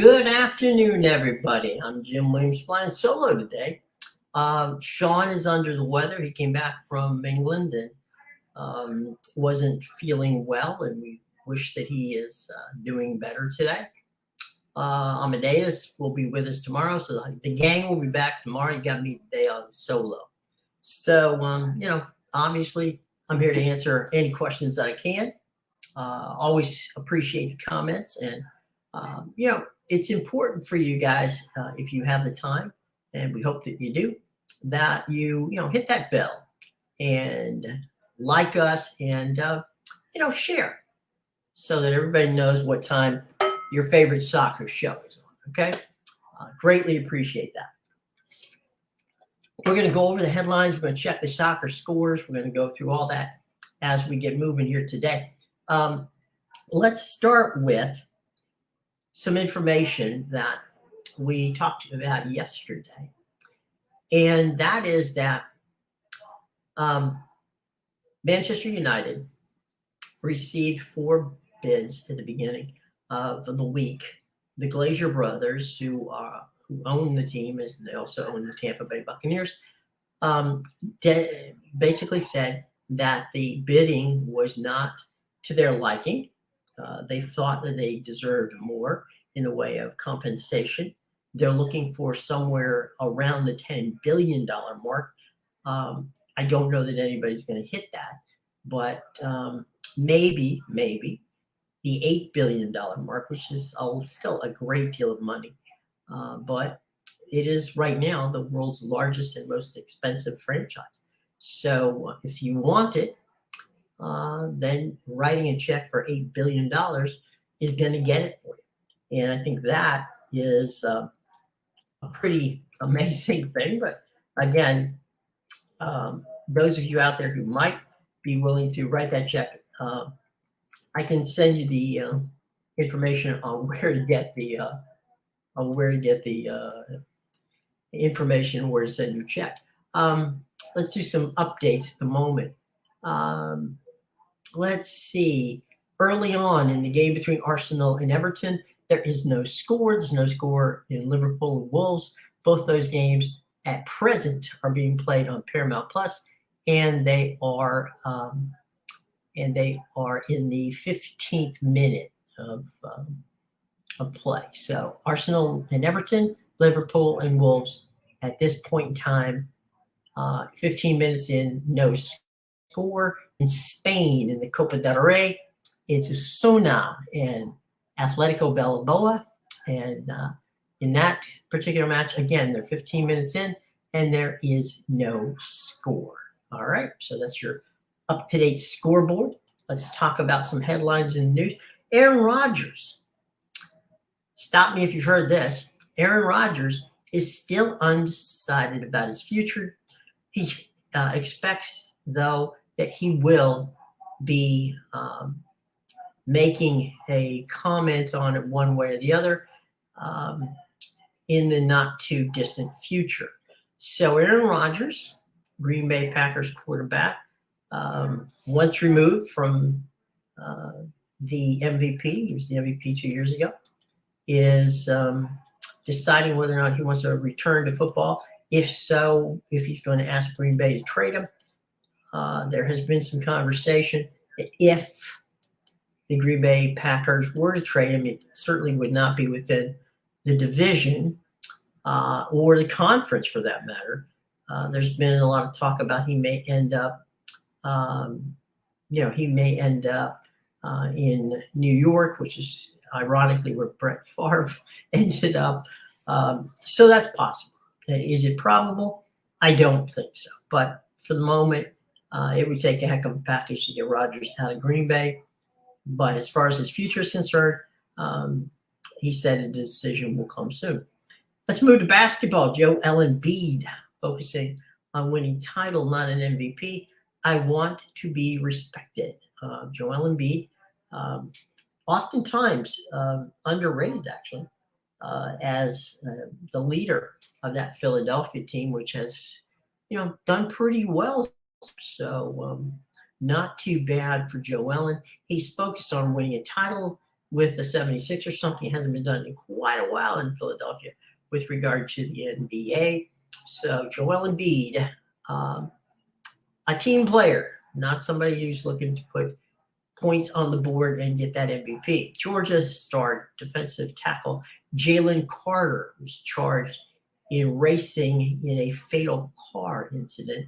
Good afternoon, everybody. I'm Jim Williams flying solo today. Sean is under the weather. He came back from England and wasn't feeling well, and we wish that he is doing better today. Amadeus will be with us tomorrow, so the gang will be back tomorrow. You got me today on solo. So, obviously, I'm here to answer any questions that I can. Always appreciate the comments, and it's important for you guys, if you have the time, and we hope that you do, that you hit that bell and like us and share so that everybody knows what time your favorite soccer show is on. Okay, greatly appreciate that. We're going to go over the headlines. We're going to check the soccer scores. We're going to go through all that as we get moving here today. Let's start with some information that we talked about yesterday, and that is that Manchester United received 4 bids at the beginning of the week. The Glazier brothers, who own the team, and they also own the Tampa Bay Buccaneers, basically said that the bidding was not to their liking. They thought that they deserved more in the way of compensation. They're looking for somewhere around the $10 billion mark. I don't know that anybody's going to hit that, but maybe the $8 billion mark, which is still a great deal of money. But it is right now the world's largest and most expensive franchise. So if you want it, then writing a check for $8 billion is going to get it for you. And I think that is a pretty amazing thing. But again, those of you out there who might be willing to write that check, I can send you the information on where to get the information where to send your check. Let's do some updates at the moment. Let's see. Early on in the game between Arsenal and Everton, there is no score. There's no score in Liverpool and Wolves. Both those games at present are being played on Paramount Plus, and they are in the 15th minute of play. So Arsenal and Everton, Liverpool and Wolves at this point in time, 15 minutes in, no score. In Spain, in the Copa del Rey, it's Osasuna and Atletico Bilbao. And in that particular match, again, they're 15 minutes in, and there is no score. All right, so that's your up-to-date scoreboard. Let's talk about some headlines in the news. Aaron Rodgers. Stop me if you've heard this. Aaron Rodgers is still undecided about his future. He expects, though, that he will be making a comment on it one way or the other in the not too distant future. So Aaron Rodgers, Green Bay Packers quarterback, once removed from the MVP, he was the MVP 2 years ago, is deciding whether or not he wants to return to football. If so, if he's going to ask Green Bay to trade him. There has been some conversation that if the Green Bay Packers were to trade him, it certainly would not be within the division or the conference for that matter. There's been a lot of talk about he may end up, in New York, which is ironically where Brett Favre ended up. So that's possible. Is it probable? I don't think so. But for the moment, it would take a heck of a package to get Rodgers out of Green Bay. But as far as his future is concerned, he said a decision will come soon. Let's move to basketball. Joel Embiid, focusing on winning title, not an MVP. I want to be respected. Joel Embiid, oftentimes underrated, actually, as the leader of that Philadelphia team, which has, done pretty well. So not too bad for Joel. He's focused on winning a title, with the 76ers. Something hasn't been done in quite a while in Philadelphia with regard to the NBA. So Joel Embiid, a team player, not somebody who's looking to put points on the board and get that MVP. Georgia star defensive tackle Jalen Carter was charged in racing in a fatal car incident.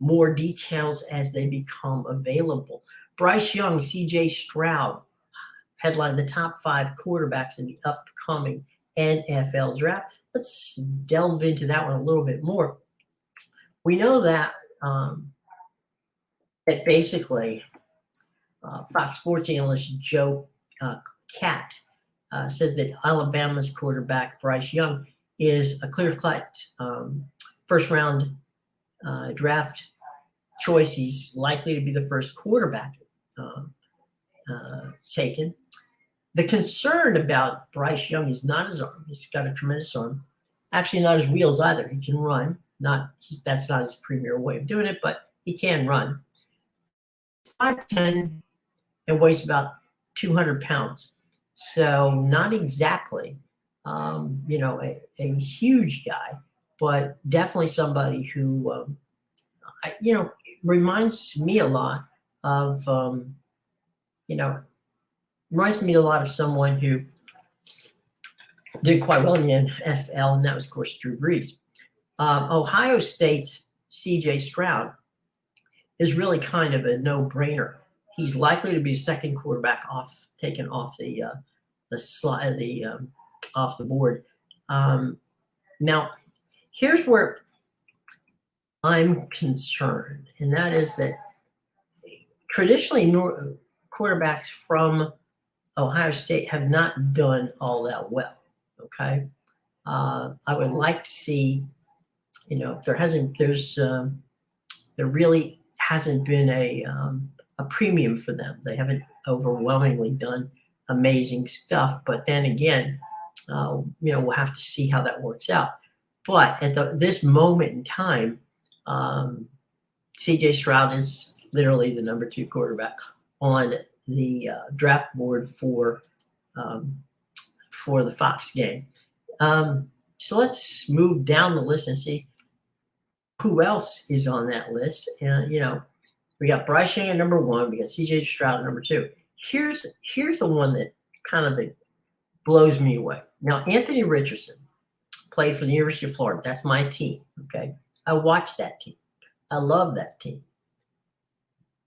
More details as they become available. Bryce Young, CJ Stroud headline the top 5 quarterbacks in the upcoming NFL draft. Let's delve into that one a little bit more. We know that that basically Fox Sports analyst Joe Catt says that Alabama's quarterback Bryce Young is a clear-cut first-round draft choice. He's likely to be the first quarterback taken. The concern about Bryce Young is not his arm. He's got a tremendous arm. Actually, not his wheels either. He can run. That's not his premier way of doing it, but he can run. 5'10" and weighs about 200 pounds. So not exactly, a huge guy, but definitely somebody who, reminds me a lot of, someone who did quite well in the NFL, and that was, of course, Drew Brees. Ohio State's C.J. Stroud is really kind of a no-brainer. He's likely to be a second quarterback taken off off the board. Now, here's where I'm concerned, and that is that traditionally quarterbacks from Ohio State have not done all that well. Okay, I would like to see, there really hasn't been a premium for them. They haven't overwhelmingly done amazing stuff. But then again, we'll have to see how that works out. But at this moment in time, C.J. Stroud is literally the number 2 quarterback on the draft board for the Fox game. So let's move down the list and see who else is on that list. And we got Bryce Young at number 1. We got C.J. Stroud at number 2. Here's the one that kind of blows me away. Now, Anthony Richardson played for the University of Florida. That's my team. Okay, I watched that team. I love that team.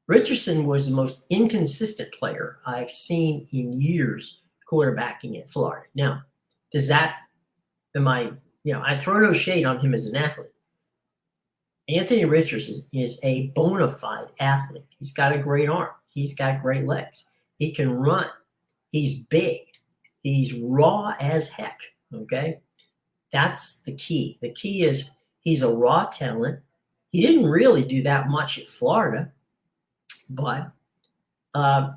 Richardson was the most inconsistent player I've seen in years quarterbacking at Florida. Now, I throw no shade on him as an athlete. Anthony Richardson is a bona fide athlete. He's got a great arm. He's got great legs. He can run. He's big. He's raw as heck, okay? That's the key. The key is he's a raw talent. He didn't really do that much at Florida, but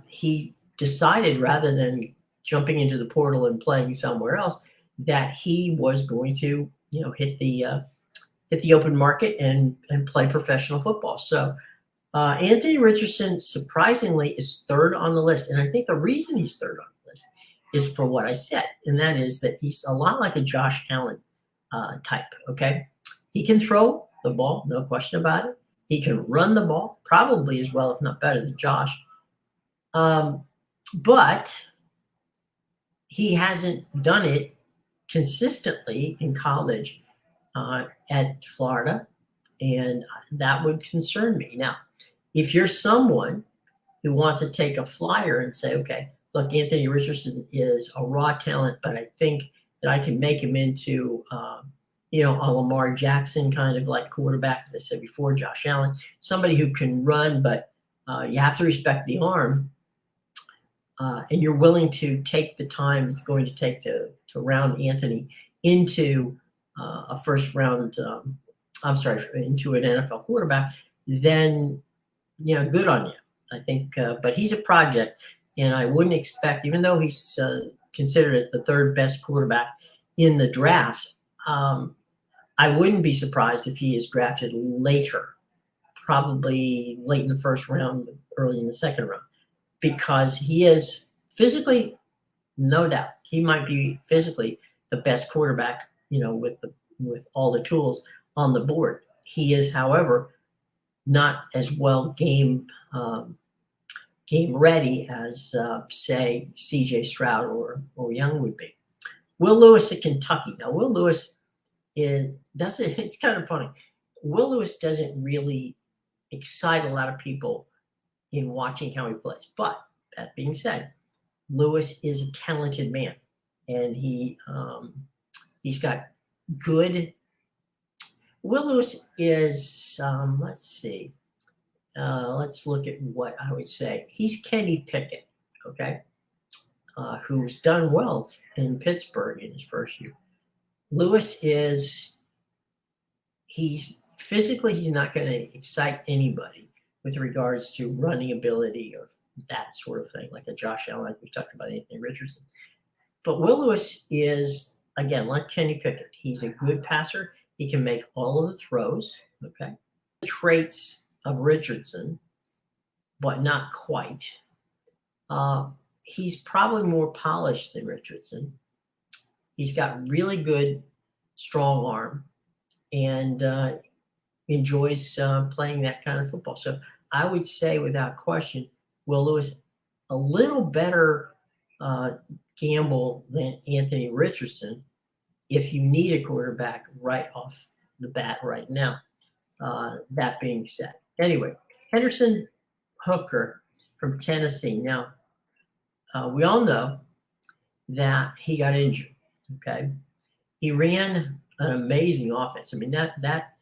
he decided, rather than jumping into the portal and playing somewhere else, that he was going to, hit the open market and play professional football. So Anthony Richardson, surprisingly, is 3rd on the list. And I think the reason he's 3rd on the list is for what I said, and that is that he's a lot like a Josh Allen type, okay? He can throw the ball, no question about it. He can run the ball, probably as well, if not better than Josh. But he hasn't done it consistently in college at Florida, and that would concern me. Now, if you're someone who wants to take a flyer and say, okay, look, Anthony Richardson is a raw talent, but I think that I can make him into, a Lamar Jackson kind of like quarterback, as I said before, Josh Allen, somebody who can run, but you have to respect the arm, and you're willing to take the time it's going to take to round Anthony into a first round, into an NFL quarterback, then, good on you. I think, but he's a project, and I wouldn't expect, even though he's considered the 3rd best quarterback in the draft, I wouldn't be surprised if he is drafted later, probably late in the 1st round, early in the 2nd round, because he is Physically, no doubt, he might be physically the best quarterback, with all the tools on the board. He is, however, not as well game ready as, say, C.J. Stroud or Young would be. Will Lewis at Kentucky. Now, Will Lewis it's kind of funny. Will Lewis doesn't really excite a lot of people in watching how he plays. But that being said, Lewis is a talented man, and he's got good. Will Lewis is, let's see. Let's look at what I would say. He's Kenny Pickett, okay, who's done well in Pittsburgh in his first year. Lewis he's not going to excite anybody with regards to running ability or that sort of thing, like a Josh Allen, like we talked about Anthony Richardson. But Will Lewis is, again, like Kenny Pickett. He's a good passer. He can make all of the throws, okay? The traits of Richardson, but not quite. He's probably more polished than Richardson. He's got really good, strong arm, and enjoys playing that kind of football. So I would say, without question, Will Lewis a little better gamble than Anthony Richardson if you need a quarterback right off the bat right now. That being said, anyway, Henderson Hooker from Tennessee. Now, we all know that he got injured, okay? He ran an amazing offense. I mean, that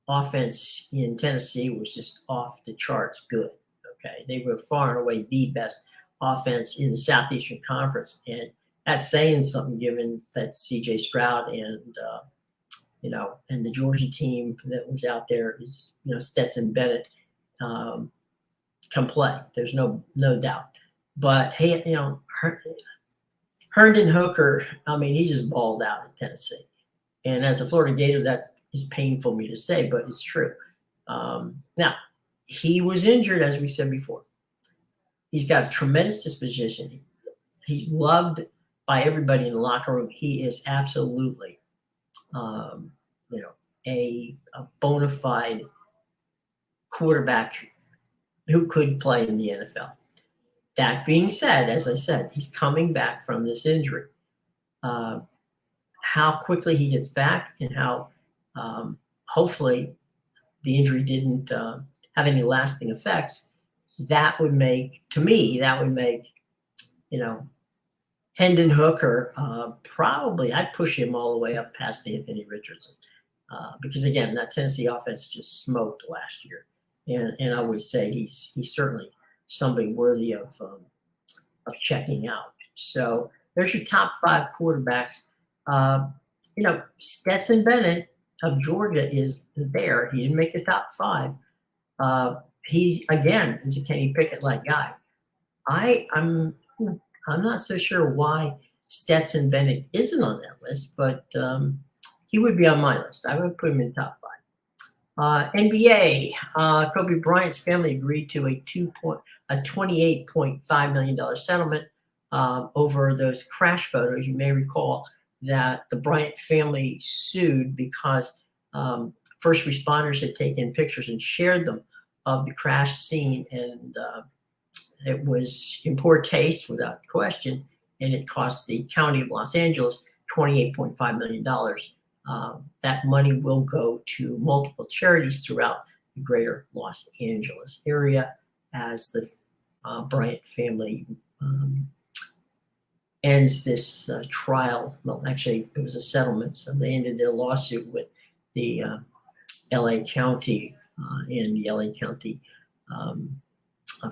offense in Tennessee was just off the charts good, okay? They were far and away the best offense in the Southeastern Conference, and that's saying something given that C.J. Stroud and the Georgia team that was out there is, Stetson Bennett can play. There's no doubt. But hey, Herndon Hooker, I mean, he just balled out in Tennessee. And as a Florida Gator, that is painful for me to say, but it's true. Now, he was injured, as we said before. He's got a tremendous disposition. He's loved by everybody in the locker room. He is absolutely, a bona fide quarterback who could play in the NFL. That being said, as I said, he's coming back from this injury. How quickly he gets back and how hopefully the injury didn't have any lasting effects, that would make Hendon Hooker probably, I'd push him all the way up past Anthony Richardson because, again, that Tennessee offense just smoked last year. And I would say he's certainly somebody worthy of checking out. So there's your top 5 quarterbacks. Stetson Bennett of Georgia is there. He didn't make the top 5. He, again, is a Kenny Pickett-like guy. I'm not so sure why Stetson Bennett isn't on that list, but he would be on my list. I would put him in top 5. NBA, Kobe Bryant's family agreed to a $28.5 million settlement over those crash photos. You may recall that the Bryant family sued because first responders had taken pictures and shared them of the crash scene, and it was in poor taste without question, and it cost the county of Los Angeles $28.5 million. That money will go to multiple charities throughout the greater Los Angeles area as the Bryant family ends this trial. Well, actually, it was a settlement, so they ended their lawsuit with the LA County and the LA County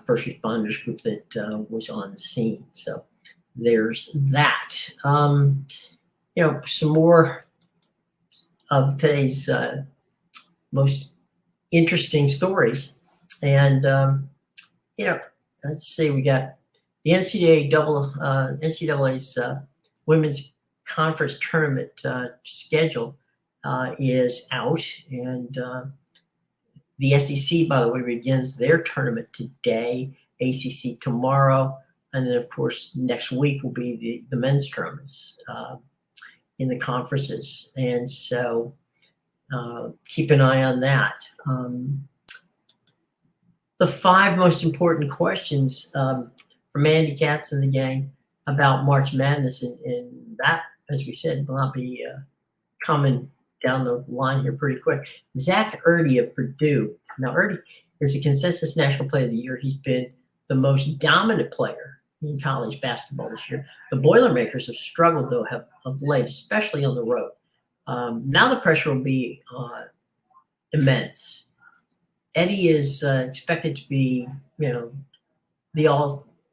first responders group that was on the scene. So there's that. Some more of today's most interesting stories. And, let's see, we got the NCAA's women's conference tournament schedule is out. And the SEC, by the way, begins their tournament today, ACC tomorrow. And then, of course, next week will be the men's tournaments in the conferences. And so keep an eye on that. The 5 most important questions from Andy Katz and the gang about March Madness, and that, as we said, will not be coming down the line here pretty quick. Zach Erdy of Purdue. Now, Erdy is a consensus National Player of the Year. He's been the most dominant player in college basketball this year. The Boilermakers have struggled, though, of late, especially on the road. Now the pressure will be immense. Eddie is expected to be,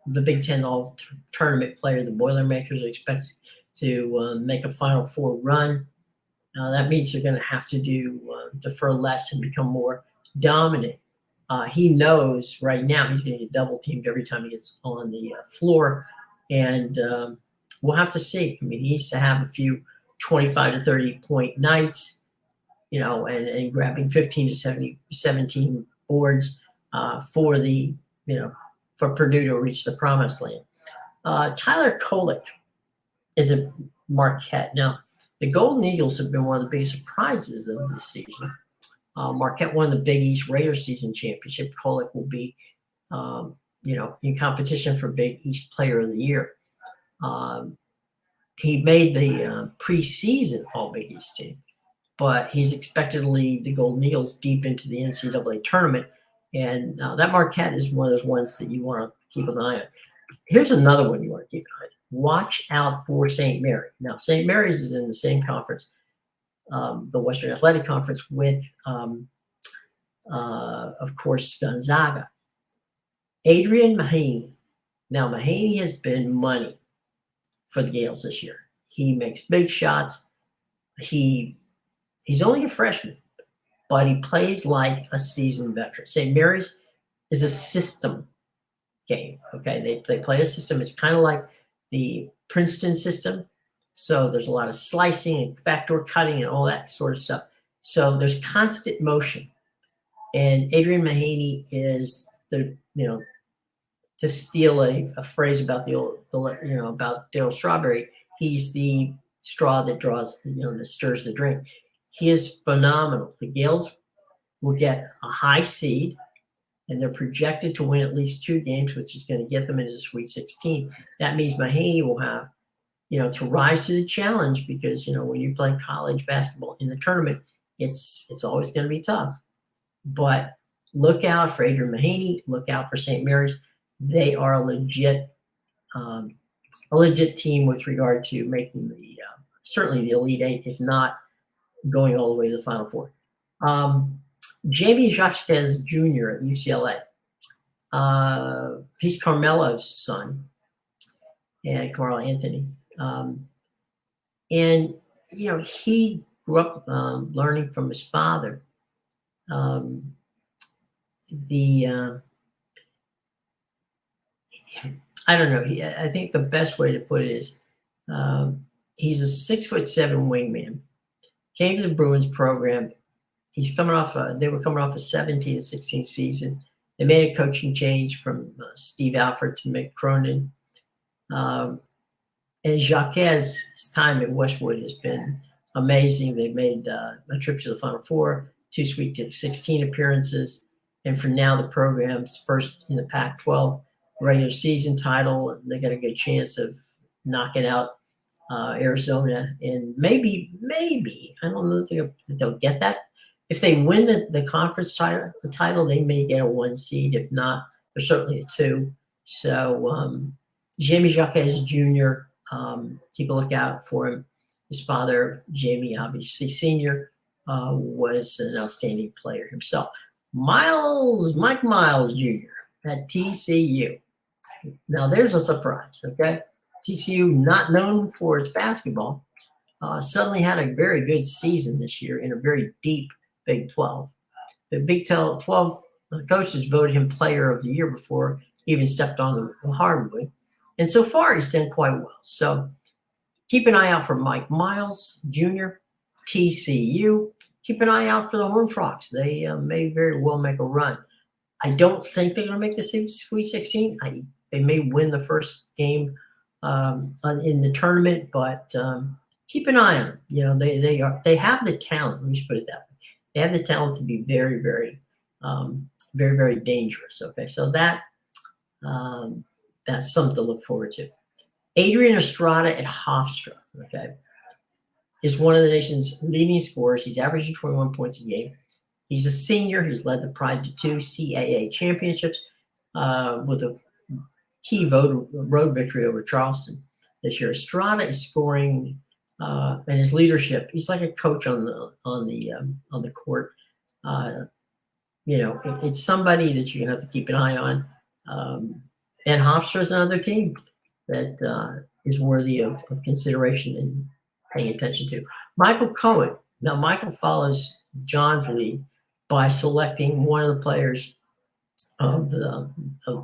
the Big Ten All Tournament player. The Boilermakers are expected to make a Final Four run. That means they're going to have to defer less and become more dominant. He knows right now he's going to get double teamed every time he gets on the floor, and we'll have to see. I mean, he needs to have a few 25 to 30 point nights, and grabbing 15 to 17 boards for Purdue to reach the promised land. Tyler Kolek is a Marquette. Now, the Golden Eagles have been one of the biggest surprises of this season. Marquette won the Big East regular season championship. Kolek will be, in competition for Big East Player of the Year. He made the preseason All Big East team, but he's expected to lead the Golden Eagles deep into the NCAA tournament. And that Marquette is one of those ones that you want to keep an eye on. Here's another one you want to keep an eye on. Watch out for St. Mary. Now, St. Mary's is in the same conference, the Western Athletic Conference, with, of course, Gonzaga. Adrian Mahaney. Now, Mahaney has been money for the Gales this year. He makes big shots. He's only a freshman, but he plays like a seasoned veteran. St. Mary's is a system game, okay? They play a system. It's kind of like the Princeton system. So there's a lot of slicing and backdoor cutting and all that sort of stuff. So there's constant motion. And Adrian Mahaney is to steal a phrase about about Darryl Strawberry, he's the straw that draws, that stirs the drink. He is phenomenal. The Gales will get a high seed, and they're projected to win at least 2 games, which is going to get them into the Sweet 16. That means Mahaney will have, to rise to the challenge, because, when you play college basketball in the tournament, it's always going to be tough. But look out for Adrian Mahaney. Look out for St. Mary's. They are a legit team with regard to making certainly the Elite Eight, if not going all the way to the Final Four. Jamie Jacques Jr. at UCLA. He's Carmelo's son, and Carmelo Anthony. And he grew up learning from his father. I don't know. I think the best way to put it is he's a 6'7" wingman. Came to the Bruins program. He's coming off. They were coming off a 17-16 season. They made a coaching change from Steve Alford to Mick Cronin. And Jacques' time at Westwood has been amazing. They made a trip to the Final Four, 2 Sweet 16 appearances, and for now the program's first in the Pac-12 regular season title. They got a good chance of knocking out Arizona, and maybe I don't know if they'll get that. If they win the conference title, they may get a 1 seed. If not, they're certainly a 2. So Jamie Jacques Jr., keep a lookout for him. His father, Jamie, obviously senior, was an outstanding player himself. Mike Miles Jr. at TCU. Now there's a surprise, okay? TCU, not known for its basketball, suddenly had a very good season this year in a very deep Big 12. The Big 12 coaches voted him Player of the Year before he even stepped on the hardwood. And so far, he's done quite well. So keep an eye out for Mike Miles Jr., TCU. Keep an eye out for the Horned Frogs. They may very well make a run. I don't think they're going to make the Sweet 16. I They may win the first game in the tournament, but keep an eye on them. You know, they have the talent. Let me just put it that way. They have the talent to be very, very, very, very dangerous. Okay, so that's something to look forward to. Adrian Estrada at Hofstra, okay, is one of the nation's leading scorers. He's averaging 21 points a game. He's a senior. He's led the Pride to 2 CAA championships with a key road victory over Charleston this year. Estrada is scoring and his leadership. He's like a coach on the court. You know, it's somebody that you're gonna have to keep an eye on. And Hofstra is another team that is worthy of consideration and paying attention to. Michael Cohen. Now, Michael follows John's lead by selecting one of the players of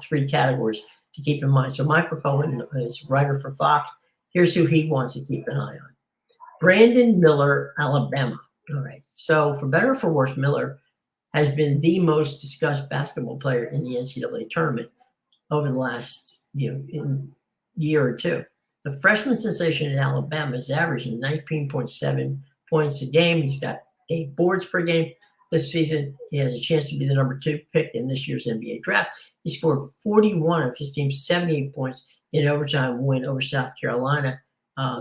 3 categories to keep in mind. So Michael Cohen is writer for Fox. Here's who he wants to keep an eye on. Brandon Miller, Alabama. All right. So for better or for worse, Miller has been the most discussed basketball player in the NCAA tournament over the last year or two. The freshman sensation in Alabama is averaging 19.7 points a game. He's got 8 boards per game. This season, he has a chance to be the number 2 pick in this year's NBA draft. He scored 41 of his team's 78 points in an overtime win over South Carolina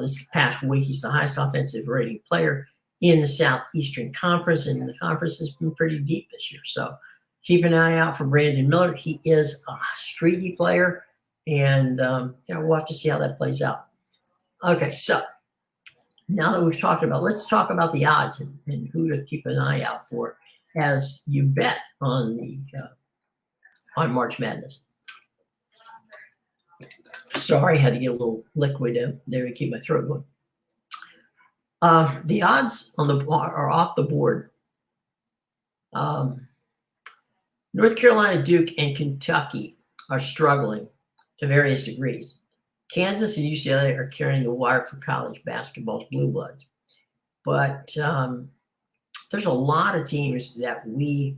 this past week. He's the highest offensive rating player in the Southeastern Conference, and the conference has been pretty deep this year. So keep an eye out for Brandon Miller. He is a streaky player, and we'll have to see how that plays out. Okay, so now that we've talked about, let's talk about the odds and who to keep an eye out for as you bet on March Madness. Sorry, I had to get a little liquid there to keep my throat going. The odds are off the board. North Carolina, Duke, and Kentucky are struggling to various degrees. Kansas and UCLA are carrying the wire for college basketball's blue bloods. But there's a lot of teams that we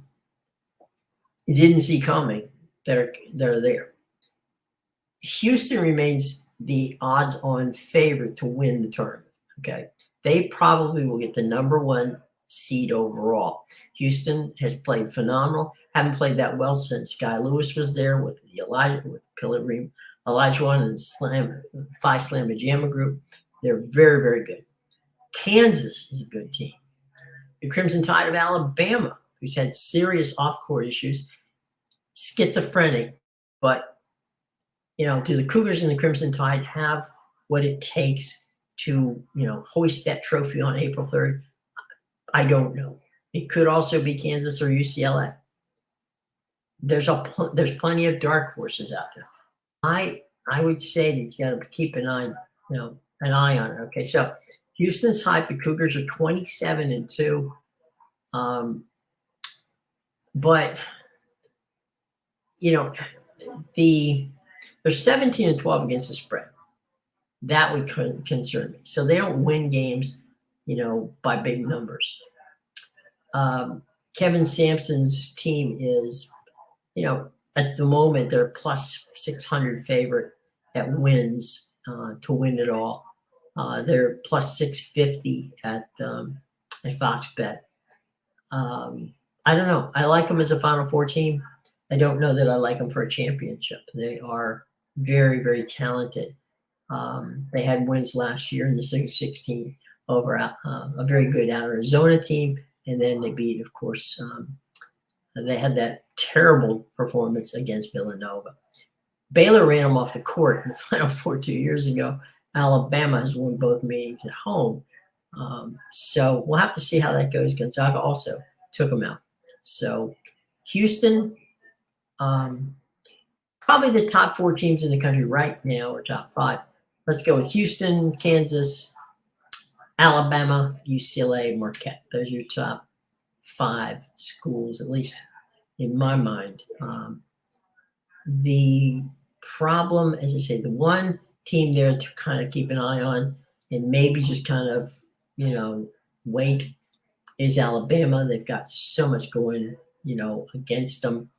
didn't see coming that are there. Houston remains the odds-on favorite to win the tournament, okay? They probably will get the number 1 seed overall. Houston has played phenomenal. Haven't played that well since Guy Lewis was there with Kareem Olajuwon and Phi Slamma Jamma group. They're very, very good. Kansas is a good team. The Crimson Tide of Alabama, who's had serious off-court issues, schizophrenic, but do the Cougars and the Crimson Tide have what it takes to hoist that trophy on April 3rd? I don't know. It could also be Kansas or UCLA. There's plenty of dark horses out there. I would say that you got to keep an eye on it. Okay, so Houston's hype. The Cougars are 27-2, but they're 17-12 against the spread. That would concern me. So they don't win games, by big numbers. Kevin Sampson's team is, at the moment, they're plus 600 favorite at wins to win it all. They're plus 650 at Fox Bet. I don't know. I like them as a Final Four team. I don't know that I like them for a championship. They are very, very talented. They had wins last year in the Sweet 16 over a very good Arizona team, and then they beat, of course, they had that terrible performance against Villanova. Baylor ran them off the court in the Final Four 2 years ago. Alabama has won both meetings at home. So we'll have to see how that goes. Gonzaga also took them out. So Houston, probably the top 4 teams in the country right now, or top 5. Let's go with Houston, Kansas, Alabama, UCLA, Marquette. Those are your top 5 schools, at least in my mind. The problem, as I say, the one team there to kind of keep an eye on and maybe just kind of, wait is Alabama. They've got so much going, against them.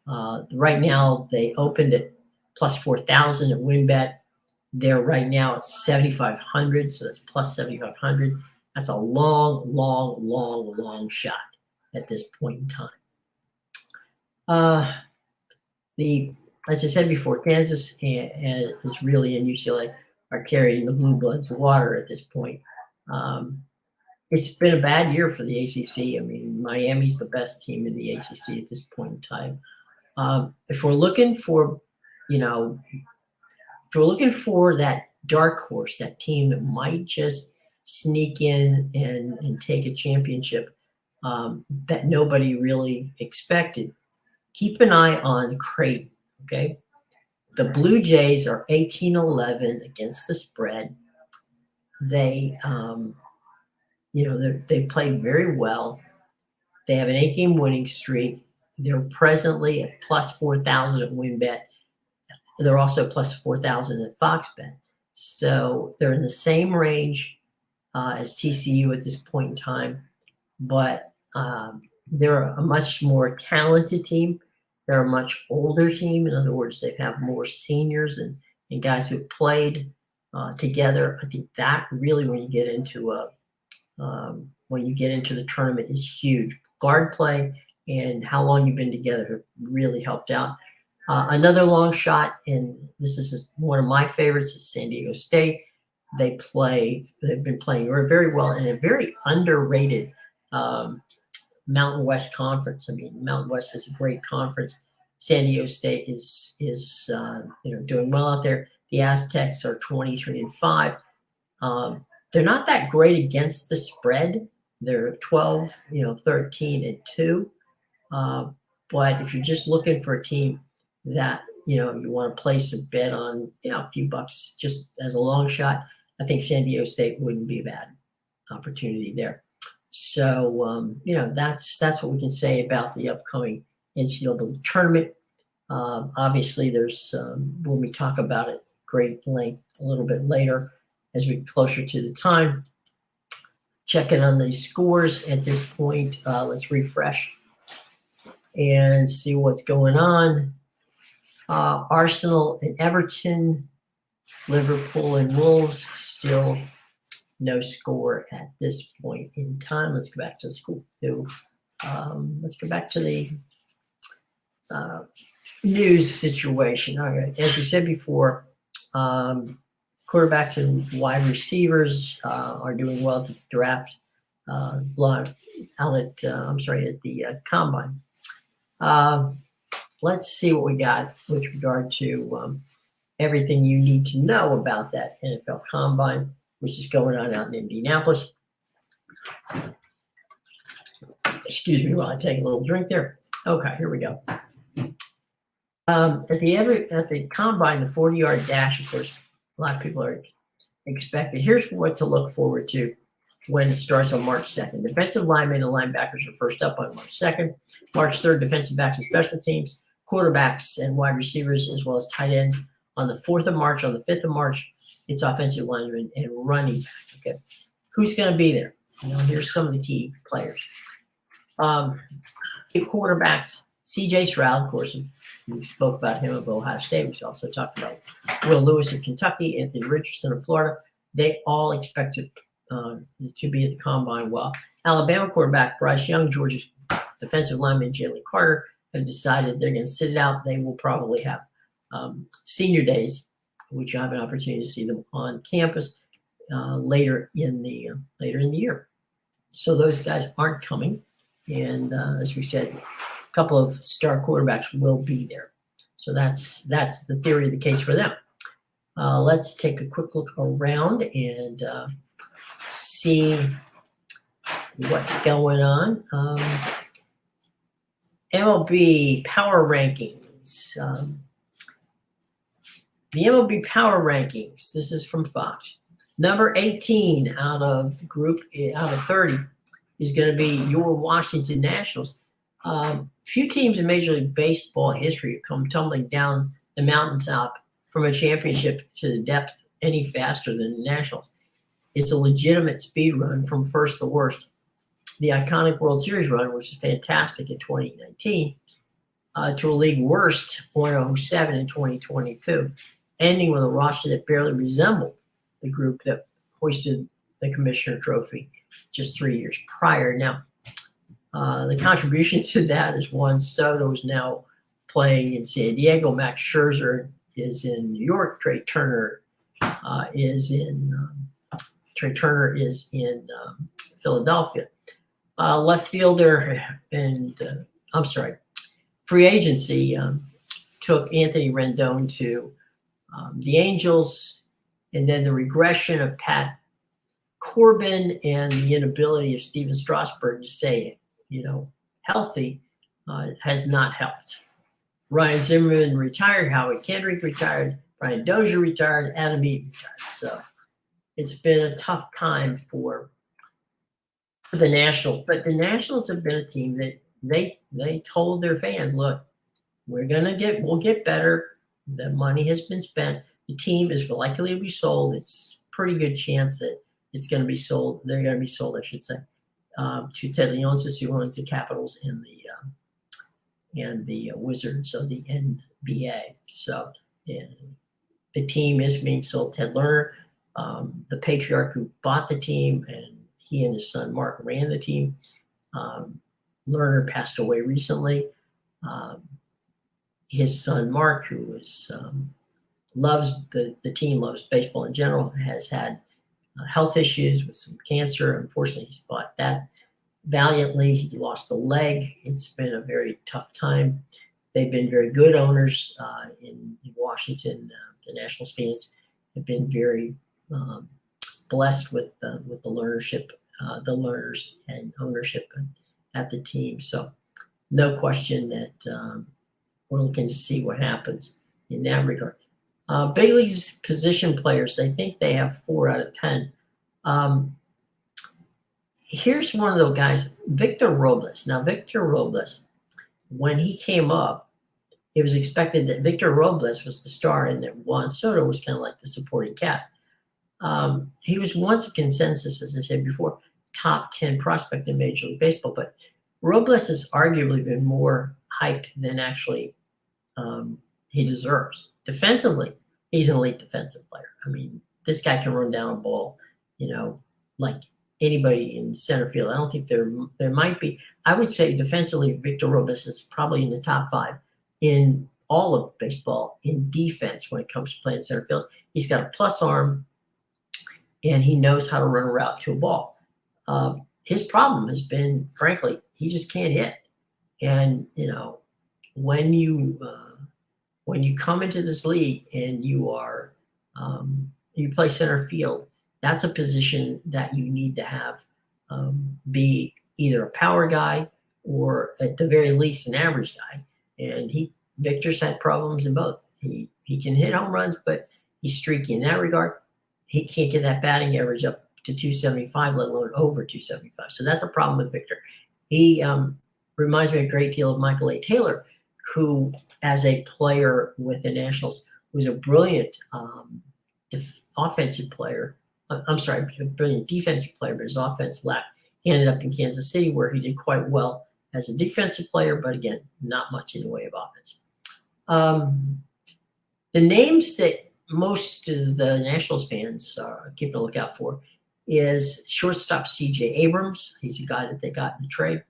Right now, they opened at plus 4,000 at WinBet. They're right now at 7,500, so that's plus 7,500. That's a long shot at this point in time. As I said before, Kansas and it's really in UCLA are carrying the blue bloods water at this point. It's been a bad year for the ACC. I mean, Miami's the best team in the ACC at this point in time. If we're looking for, that dark horse, that team that might just sneak in and take a championship that nobody really expected, keep an eye on Creighton. Okay, the Blue Jays are 18-11 against the spread. They, they played very well. They have an 8-game winning streak. They're presently at plus 4,000 at WinBet. They're also plus 4,000 at FoxBet. So they're in the same range as TCU at this point in time, but they're a much more talented team. They're a much older team. In other words, they have more seniors and guys who played together. I think that really, when you get into the tournament, is huge. Guard play and how long you've been together really helped out. Another long shot, and this is one of my favorites, is San Diego State. They've been playing very well in a very underrated Mountain West Conference. I mean, Mountain West is a great conference. San Diego State is doing well out there. The Aztecs are 23-5. They're not that great against the spread. They're 12-13-2. But if you're just looking for a team that you want to place a bet on, a few bucks just as a long shot, I think San Diego State wouldn't be a bad opportunity there. So that's what we can say about the upcoming NCAA tournament. Obviously, there's when we talk about it great length a little bit later as we get closer to the time. Checking on the scores at this point. Let's refresh and see what's going on. Arsenal and Everton, Liverpool and Wolves, still no score at this point in time. Let's go back to the school. Let's go back to the news situation. All right, as we said before, quarterbacks and wide receivers are doing well at the draft. At the combine. Let's see what we got with regard to everything you need to know about that NFL Combine, which is going on out in Indianapolis. Excuse me while I take a little drink there. Okay, here we go. At the Combine, the 40-yard dash, of course, a lot of people are expected. Here's what to look forward to when it starts on March 2nd. Defensive linemen and linebackers are first up on March 2nd. March 3rd, defensive backs and special teams, quarterbacks and wide receivers, as well as tight ends. On the 4th of March, on the 5th of March, it's offensive linemen and running back. Okay, who's going to be there? Here's some of the key players. Quarterbacks, C.J. Stroud, of course, we spoke about him of Ohio State. We also talked about Will Lewis of Kentucky, Anthony Richardson of Florida. They all expected to be at the Combine. While Alabama quarterback Bryce Young, Georgia's defensive lineman Jalen Carter have decided they're going to sit it out. They will probably have senior days, which I have an opportunity to see them on campus later in the year. So those guys aren't coming, and as we said, a couple of star quarterbacks will be there. So that's the theory of the case for them. Let's take a quick look around and see what's going on. MLB Power Rankings. The MLB Power Rankings, this is from Fox. Number 18 out of 30 is going to be your Washington Nationals. Few teams in Major League Baseball history have come tumbling down the mountaintop from a championship to the depth any faster than the Nationals. It's a legitimate speed run from first to worst. The iconic World Series run, which is fantastic in 2019, to a league worst 107 in 2022, ending with a roster that barely resembled the group that hoisted the Commissioner Trophy just 3 years prior. Now, the contribution to that is Juan Soto is now playing in San Diego. Max Scherzer is in New York. Trey Turner is in Philadelphia. Left fielder and free agency took Anthony Rendon to the Angels, and then the regression of Pat Corbin and the inability of Steven Strasburg to stay, healthy has not helped. Ryan Zimmerman retired, Howie Kendrick retired, Brian Dozier retired, Adam Eaton retired. So it's been a tough time for the Nationals, but the Nationals have been a team that they told their fans, look, we'll get better. The money has been spent. The team is likely to be sold. It's a pretty good chance that it's going to be sold. They're going to be sold, I should say, to Ted Leonsis, who owns the Capitals and the Wizards of the NBA. So the team is being sold. Ted Lerner, the patriarch who bought the team, and he and his son Mark ran the team. Lerner passed away recently. His son Mark, who is loves the team, loves baseball in general, has had health issues with some cancer. Unfortunately, he's fought that valiantly. He lost a leg. It's been a very tough time. They've been very good owners in Washington. The Nationals fans have been very blessed with the learners and ownership at the team. So no question that we're looking to see what happens in that regard. Big leagues position players, they think they have 4 out of 10. Here's one of those guys, Victor Robles. Now, Victor Robles, when he came up, it was expected that Victor Robles was the star and that Juan Soto was kind of like the supporting cast. He was once a consensus, as I said before, top 10 prospect in Major League Baseball, but Robles has arguably been more hyped than actually he deserves. Defensively, he's an elite defensive player. I mean, this guy can run down a ball, like anybody in center field. I don't think there might be. I would say defensively, Victor Robles is probably in the top 5 in all of baseball in defense when it comes to playing center field. He's got a plus arm, and he knows how to run a route to a ball. His problem has been, frankly, he just can't hit. And when you come into this league and you play center field, that's a position that you need to have be either a power guy or at the very least an average guy. And Victor's had problems in both. He can hit home runs, but he's streaky in that regard. He can't get that batting average up to 275, let alone over 275. So that's a problem with Victor. He reminds me a great deal of Michael A. Taylor, who, as a player with the Nationals, was a brilliant offensive player. A brilliant defensive player, but his offense lacked. He ended up in Kansas City, where he did quite well as a defensive player, but again, not much in the way of offense. The names that most of the Nationals fans are keeping a lookout for is shortstop C.J. Abrams. He's a guy that they got in the trade.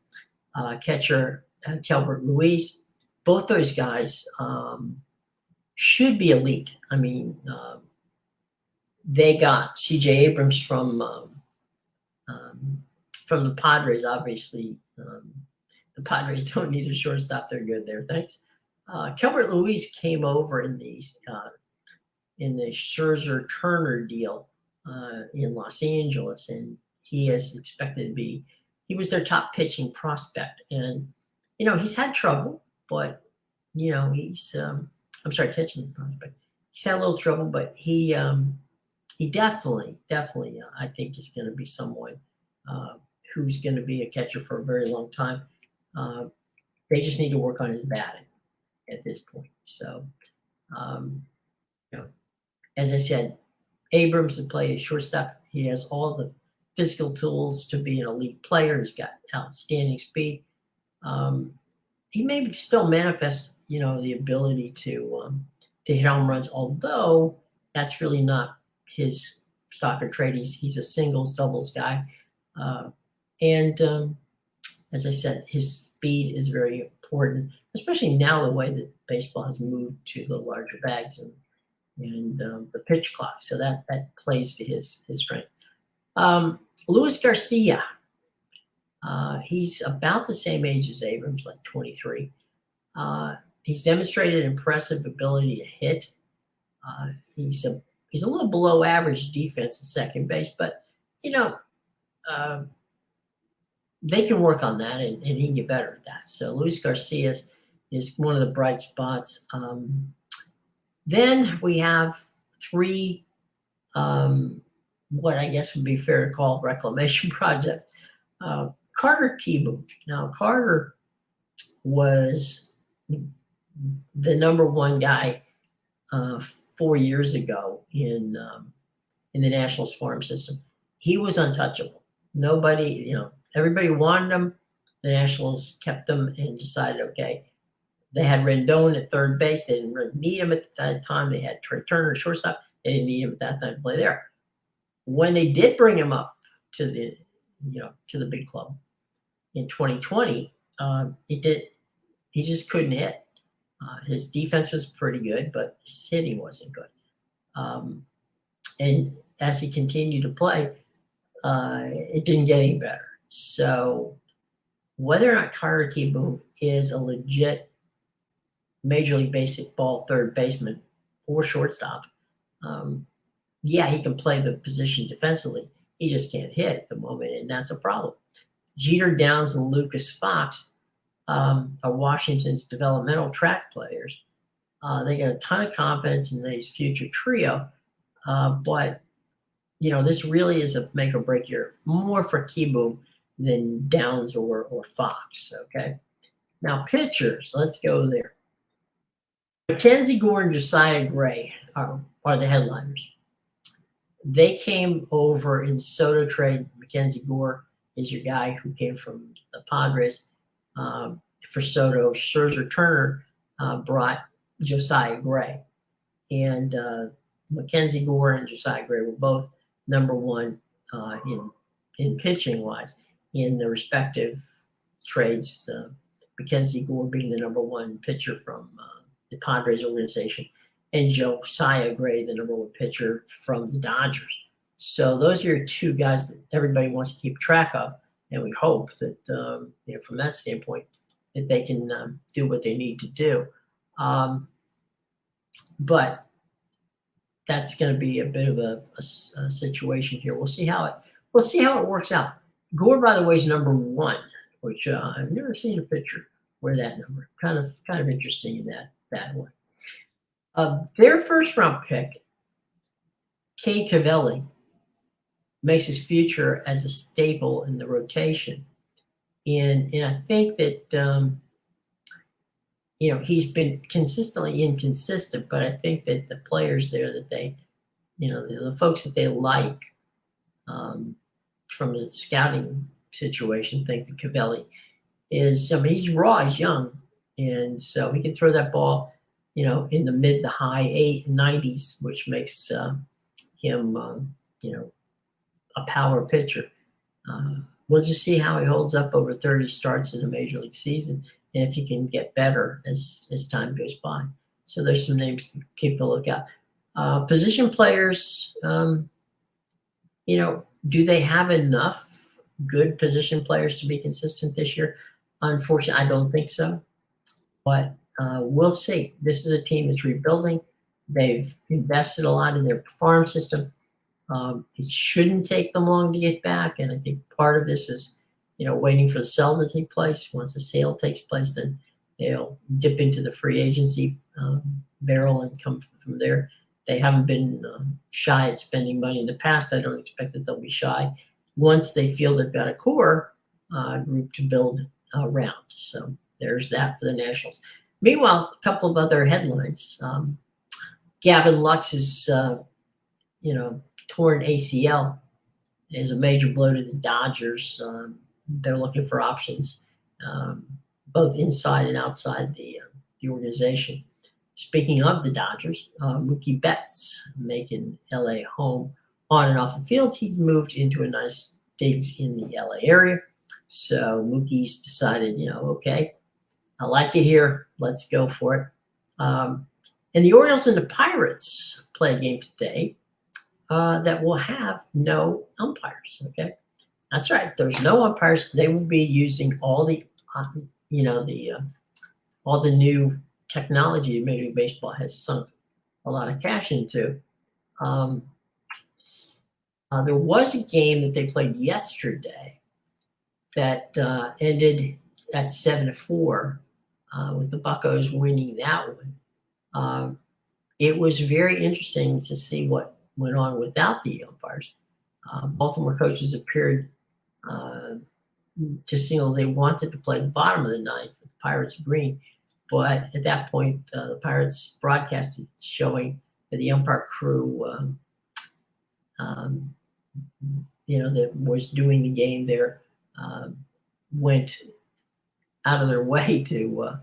Catcher Kelbert Ruiz. Both those guys should be elite. I mean, they got C.J. Abrams from the Padres. Obviously, the Padres don't need a shortstop. They're good there. Thanks. Kelbert Ruiz came over in the Scherzer-Turner deal in Los Angeles, and he is expected to be. He was their top pitching prospect, and he's had trouble, but he's catching prospect. He's had a little trouble, but he definitely, I think is going to be someone who's going to be a catcher for a very long time. They just need to work on his batting at this point. So, as I said, Abrams would play shortstop. He has all the physical tools to be an elite player. He's got outstanding speed. he may still manifest, the ability to hit home runs, although that's really not his stock or trade. He's a singles, doubles guy. And as I said, his speed is very important, especially now the way that baseball has moved to the larger bags and the pitch clock. So that plays to his strength. Luis Garcia, he's about the same age as Abrams, like 23. He's demonstrated impressive ability to hit. He's a little below average defense at second base, but they can work on that, and he can get better at that. So Luis Garcia is one of the bright spots. Then we have three, what I guess would be fair to call reclamation project. Carter Kieboom. Now, Carter was the number one guy 4 years ago in the Nationals farm system. He was untouchable. Nobody, everybody wanted him. The Nationals kept him and decided, okay, they had Rendon at third base. They didn't really need him at that time. They had Trey Turner at shortstop. They didn't need him at that time to play there. When they did bring him up to the big club in 2020, he just couldn't hit. His defense was pretty good, but his hitting wasn't good. And as he continued to play, it didn't get any better. So whether or not Carter Kieboom is a legit Major League Baseball third baseman or shortstop, yeah, he can play the position defensively. He just can't hit at the moment, and that's a problem. Jeter Downs and Lucas Fox are Washington's developmental track players. They got a ton of confidence in this future trio, but this really is a make or break year, more for Kieboom than Downs or Fox. Okay, now pitchers, let's go there. Mackenzie Gore and Josiah Gray are the headliners. They came over in Soto trade. Mackenzie Gore is your guy who came from the Padres for Soto. Scherzer Turner brought Josiah Gray. And Mackenzie Gore and Josiah Gray were both number one in pitching wise in the respective trades. Mackenzie Gore being the number one pitcher from the Padres organization, and Josiah Gray, the number one pitcher from the Dodgers. So those are your two guys that everybody wants to keep track of, and we hope that from that standpoint that they can do what they need to do. But that's going to be a bit of a situation here. We'll see how it works out. Gore, by the way, is number one, which I've never seen a pitcher wear that number. Kind of interesting in that way. Their first round pick, Cade Cavelli, makes his future as a staple in the rotation, and I think that he's been consistently inconsistent, but I think that the players there that they, the folks that they like from the scouting situation think that Cavelli is, he's raw, he's young, and so he can throw that ball, in the mid to high 90s, which makes him, a power pitcher. We'll just see how he holds up over 30 starts in a major league season, and if he can get better as time goes by. So there's some names to keep a look at. Position players, do they have enough good position players to be consistent this year? Unfortunately, I don't think so. But we'll see. This is a team that's rebuilding. They've invested a lot in their farm system. It shouldn't take them long to get back, and I think part of this is, waiting for the sale to take place. Once the sale takes place, then they'll dip into the free agency barrel and come from there. They haven't been shy at spending money in the past. I don't expect that they'll be shy once they feel they've got a core group to build around. So there's that for the Nationals. Meanwhile, a couple of other headlines. Gavin Lux's, torn ACL is a major blow to the Dodgers. They're looking for options. both inside and outside the organization. Speaking of the Dodgers, Mookie Betts making LA home on and off the field. He moved into a nice digs in the LA area. So Mookie's decided, okay, I like it here. Let's go for it. And the Orioles and the Pirates play a game today that will have no umpires. Okay, that's right. There's no umpires. They will be using all the, all the new technology Major League Baseball has sunk a lot of cash into. There was a game that they played yesterday that ended at 7-4, with the Buccos winning that one. It was very interesting to see what went on without the umpires. Baltimore coaches appeared to signal they wanted to play the bottom of the ninth with the Pirates agreeing. But at that point, the Pirates broadcasted showing that the umpire crew, that was doing the game there, went out of their way to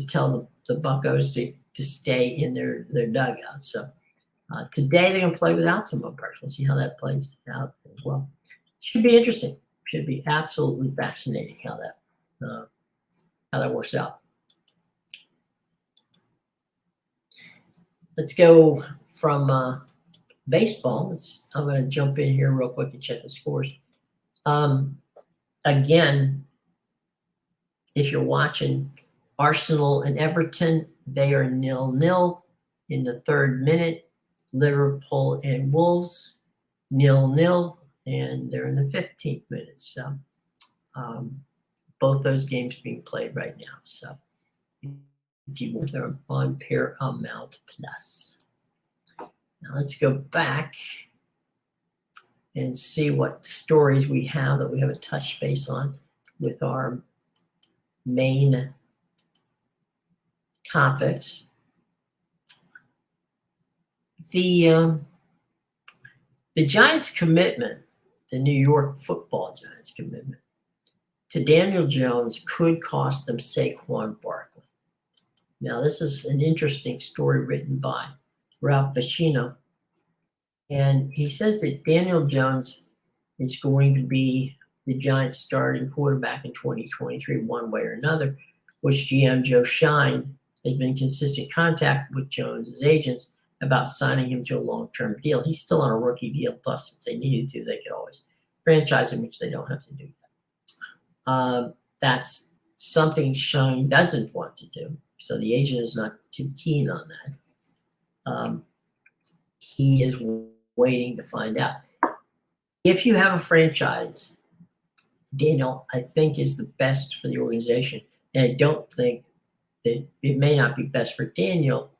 tell the Buccos to stay in their dugout. So today they're going to play without some umpires. We'll see how that plays out as well. Should be interesting. Should be absolutely fascinating how that works out. Let's go from baseball. I'm going to jump in here real quick and check the scores. Again, if you're watching Arsenal and Everton, they are 0-0 in the 3rd minute. Liverpool and Wolves, 0-0, and they're in the 15th minute. So both those games being played right now. So if you want, they're on Paramount Plus. Now let's go back and see what stories we have that we haven't touched base on with our main topics. The Giants' commitment, the New York Football Giants' commitment to Daniel Jones could cost them Saquon Barkley. Now, this is an interesting story written by Ralph Bacino. And he says that Daniel Jones is going to be the Giants' starting quarterback in 2023, one way or another, which GM Joe Shine has been in consistent contact with Jones' agents about signing him to a long-term deal. He's still on a rookie deal, plus if they needed to, they could always franchise him, which they don't have to do that. That's something Shine doesn't want to do, so the agent is not too keen on that. He is waiting to find out. If you have a franchise, Daniel, I think, is the best for the organization. And I don't think that it may not be best for Daniel,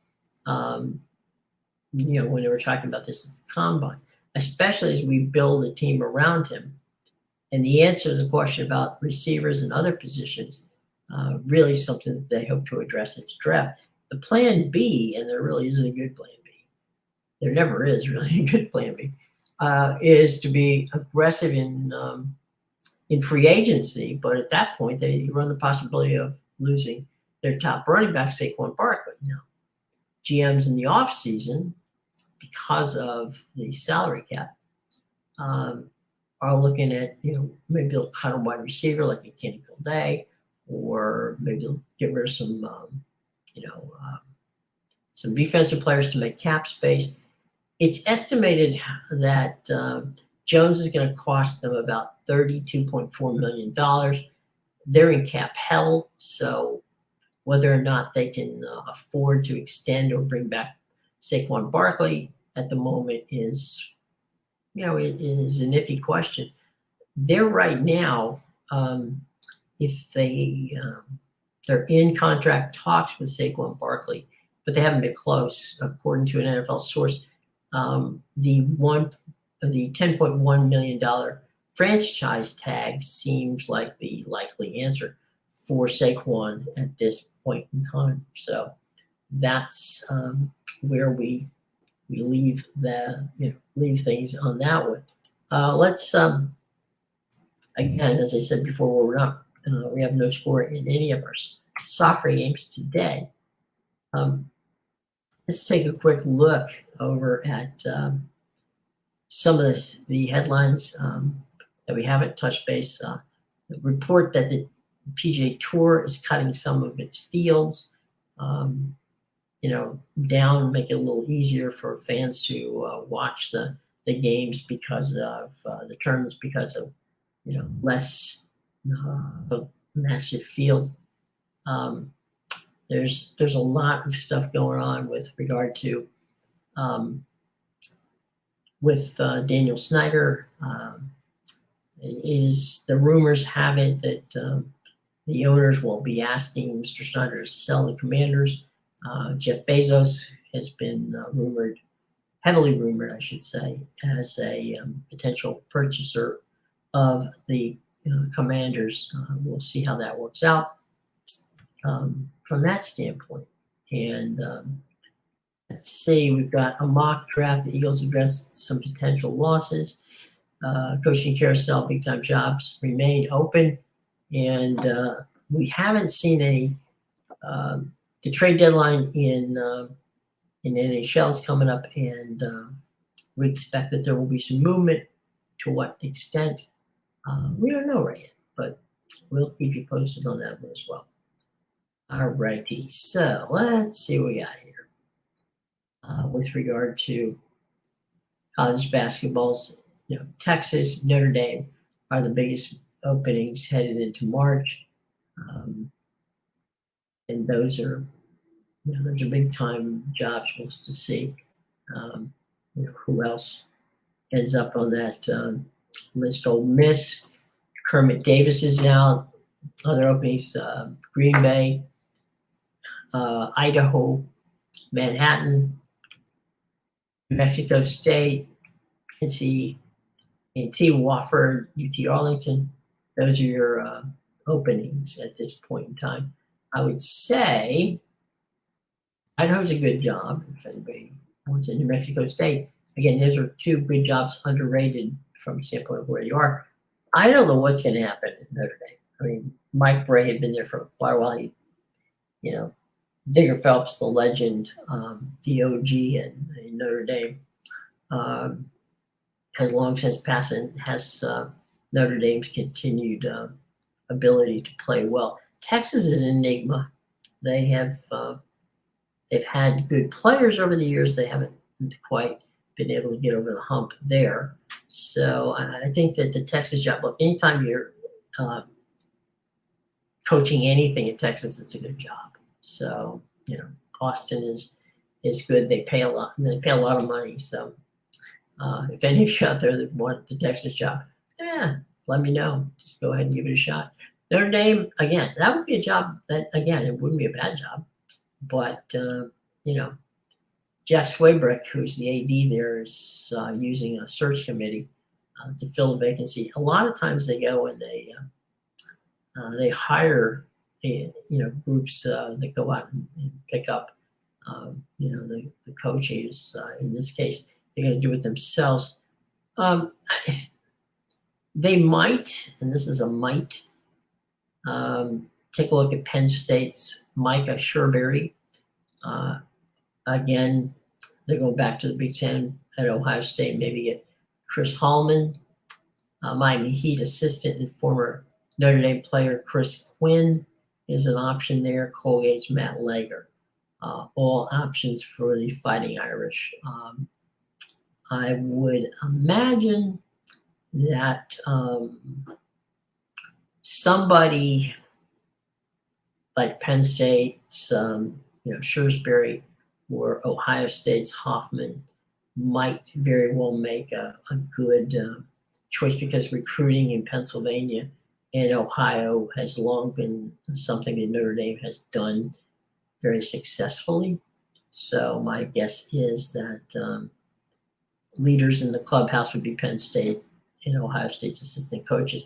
when they were talking about this at the Combine, especially as we build a team around him. And the answer to the question about receivers and other positions, really something that they hope to address at the draft. The plan B, and there really isn't a good plan B, there never is really a good plan B, is to be aggressive in free agency, but at that point they run the possibility of losing their top running back, Saquon Barkley. Now, GMs in the offseason, because of the salary cap, are looking at, maybe they'll cut a wide receiver like a Kenny Golladay, or maybe they'll get rid of some defensive players to make cap space. It's estimated that Jones is going to cost them about $32.4 million. They're in cap hell, so whether or not they can afford to extend or bring back Saquon Barkley at the moment is, it is an iffy question. They're right now, if they're in contract talks with Saquon Barkley, but they haven't been close, according to an NFL source. The $10.1 million franchise tag seems like the likely answer for Saquon at this point in time. So that's where we leave things on that one. Let's again, as I said before, we're not We have no score in any of our soccer games today. Let's take a quick look over at some of the headlines that we haven't touched base. The report that the PGA Tour is cutting some of its fields, down, make it a little easier for fans to watch the games because of the tournaments, because of less a massive field. There's a lot of stuff going on with regard to with Daniel Snyder. The rumors have it that the owners will be asking Mr. Snyder to sell the Commanders. Jeff Bezos has been heavily rumored, I should say, as a potential purchaser of the Commanders. We'll see how that works out from that standpoint. And let's see, we've got a mock draft. The Eagles addressed some potential losses. Coaching carousel, big time jobs remain open, and we haven't seen any. The trade deadline in NHL is coming up, and we expect that there will be some movement. To what extent, we don't know right yet, but we'll keep you posted on that one as well. All righty, so let's see what we got here with regard to college basketballs. Texas, Notre Dame are the biggest openings headed into March, and those are big time jobs. We'll to see who else ends up on that list. Ole Miss, Kermit Davis is out. Other openings: Green Bay, Idaho, Manhattan, New Mexico State, NC. Wofford, UT Arlington. Those are your openings at this point in time. I would say Idaho's a good job. If anybody wants in New Mexico State, again, those are two good jobs, underrated from the standpoint of where you are. I don't know what's going to happen in Notre Dame. I mean, Mike Bray had been there for quite a while. Digger Phelps, the legend, the OG in Notre Dame. Has long since passed and has Notre Dame's continued ability to play well. Texas is an enigma. They have they've had good players over the years. They haven't quite been able to get over the hump there. So I think that the Texas job, look, anytime you're coaching anything in Texas, it's a good job. So Austin is good. They pay a lot. And they pay a lot of money. So. If any of you out there that want the Texas job, let me know. Just go ahead and give it a shot. Notre Dame, again, that would be a job that, again, it wouldn't be a bad job. But, Jeff Swabrick, who's the AD there, is using a search committee to fill a vacancy. A lot of times they go and they hire, groups that go out and pick up, the coaches. In this case, they're going to do it themselves. They might, and this is a might, take a look at Penn State's Micah Sherberry. Again, they're going back to the Big Ten at Ohio State, maybe get Chris Hallman. Miami Heat assistant and former Notre Dame player Chris Quinn is an option there. Colgate's Matt Lager. All options for the Fighting Irish. I would imagine that somebody like Penn State's, Shrewsbury or Ohio State's Hoffman might very well make a good choice, because recruiting in Pennsylvania and Ohio has long been something that Notre Dame has done very successfully. So my guess is that leaders in the clubhouse would be Penn State and Ohio State's assistant coaches.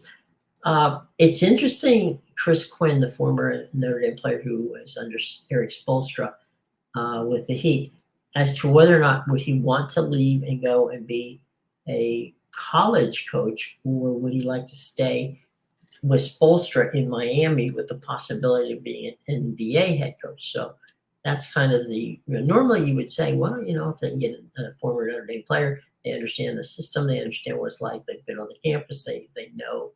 It's interesting, Chris Quinn, the former Notre Dame player who was under Eric Spoelstra with the Heat, as to whether or not would he want to leave and go and be a college coach, or would he like to stay with Spoelstra in Miami with the possibility of being an NBA head coach. So that's kind of normally you would say, well, if they can get a former Notre Dame player, they understand the system, they understand what it's like, they've been on the campus, they know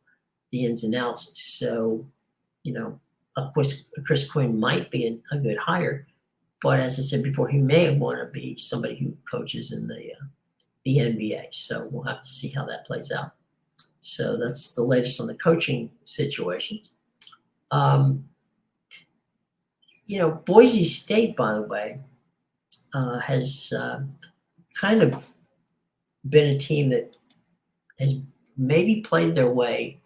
the ins and outs. So, of course, Chris Quinn might be a good hire, but as I said before, he may want to be somebody who coaches in the NBA. So we'll have to see how that plays out. So that's the latest on the coaching situations. Boise State, by the way, has kind of been a team that has maybe played their way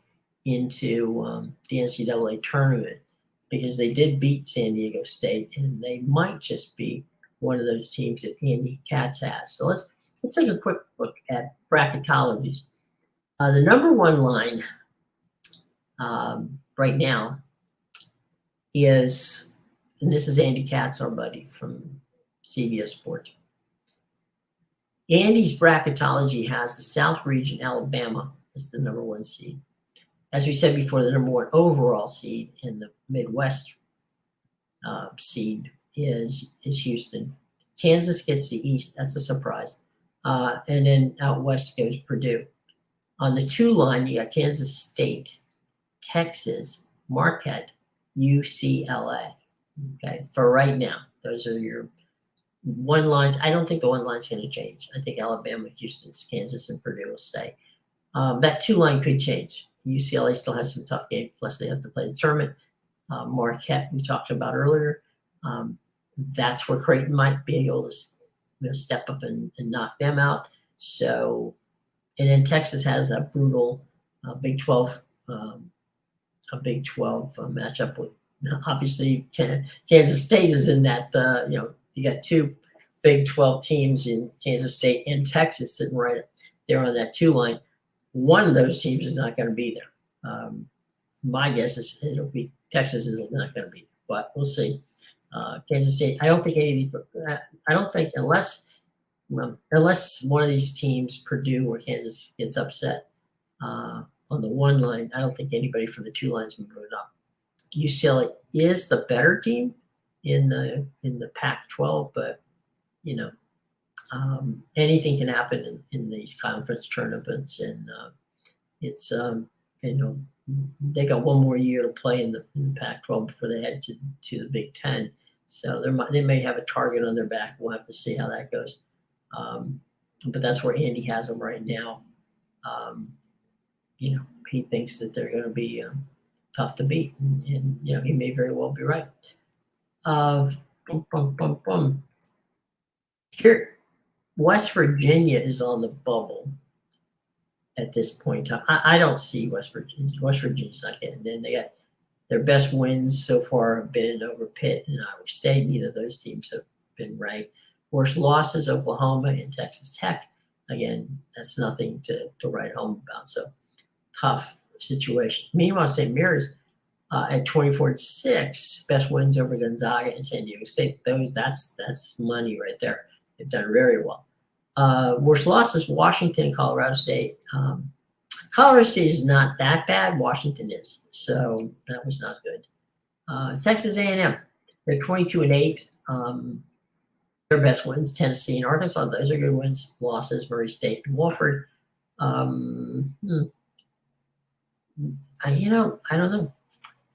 into the NCAA tournament because they did beat San Diego State, and they might just be one of those teams that Andy Katz has. So let's take a quick look at bracketologies. The number one line right now is, and this is Andy Katz, our buddy from CBS Sports. Andy's bracketology has the South Region, Alabama, as the number one seed. As we said before, the number one overall seed in the Midwest seed is Houston. Kansas gets the East. That's a surprise. And then out west goes Purdue. On the 2 line, you got Kansas State, Texas, Marquette, UCLA. Okay, for right now, those are your 1 lines. I don't think the 1 line's going to change. I think Alabama, Houston, Kansas, and Purdue will stay. That 2 line could change. UCLA still has some tough games, plus they have to play the tournament. Marquette, we talked about earlier. That's where Creighton might be able to step up and knock them out. So, and then Texas has a brutal Big 12 matchup with, obviously, Kansas State is in that. You got 2 Big 12 teams in Kansas State and Texas sitting right there on that 2 line. One of those teams is not going to be there. My guess is it'll be Texas is not going to be there, but we'll see. Kansas State. I don't think any of these. I don't think unless one of these teams, Purdue or Kansas, gets upset on the 1 line, I don't think anybody from the 2 lines will move it up. UCLA is the better team in the Pac-12, but anything can happen in these conference tournaments, and it's they got 1 more year to play in the Pac-12 before they head to the Big Ten. So they may have a target on their back. We'll have to see how that goes. But that's where Andy has them right now. He thinks that they're going to be tough to beat, and he may very well be right. Here, West Virginia is on the bubble at this point in time. I don't see West Virginia. West Virginia's not getting in. They got their best wins so far have been over Pitt and Iowa State. Neither of those teams have been ranked. Worst losses, Oklahoma and Texas Tech. Again, that's nothing to write home about. So tough situation. Meanwhile, St. Mary's at 24-6, best wins over Gonzaga and San Diego State. That's money right there. They've done very well. Worst losses, Washington, Colorado State. Colorado State is not that bad. Washington is. So that was not good. Texas A&M, they're 22-8. Their best wins, Tennessee and Arkansas. Those are good wins. Losses, Murray State and Wofford. I don't know.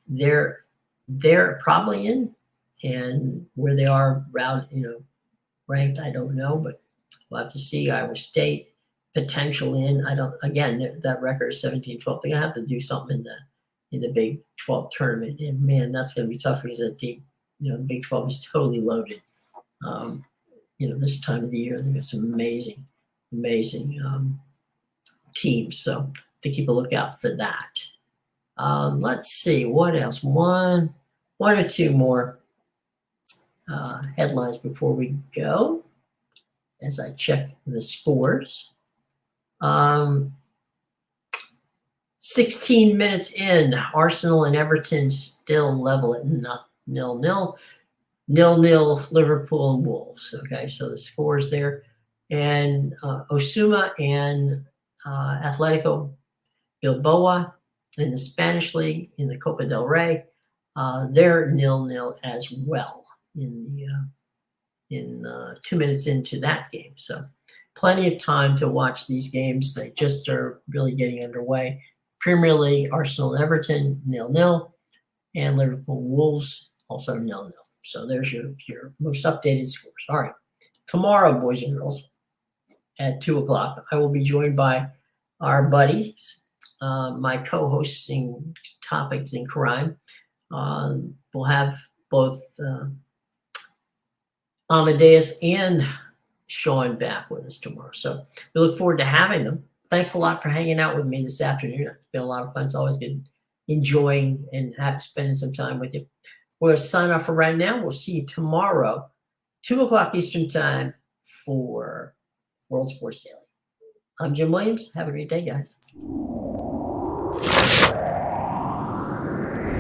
They're probably in, and where they are ranked, I don't know, but we'll have to see. Iowa State potential in. That record is 17-12. They're gonna have to do something in the Big 12 tournament, and man, that's gonna be tough because that team, the Big 12 is totally loaded. This time of the year, they've got some amazing teams. So to keep a lookout for that. Let's see what else. One or 2 more headlines before we go, as I check the scores. 16 minutes in, Arsenal and Everton still level at 0-0. 0-0 Liverpool and Wolves. Okay, so the scores there. And Osuma and Atletico Bilbao, in the Spanish League, in the Copa del Rey, they're 0-0 as well in 2 minutes into that game. So plenty of time to watch these games. They just are really getting underway. Premier League, Arsenal and Everton 0-0, and Liverpool Wolves also 0-0. So there's your most updated scores. All right. Tomorrow, boys and girls, at 2 o'clock, I will be joined by our buddies, my co-hosting Topics in Crime. We'll have both Amadeus and Sean back with us tomorrow. So we look forward to having them. Thanks a lot for hanging out with me this afternoon. It's been a lot of fun. It's always good enjoying and spending some time with you. We're going to sign off for right now. We'll see you tomorrow, 2 o'clock Eastern Time for World Sports Daily. I'm Jim Williams. Have a great day, guys.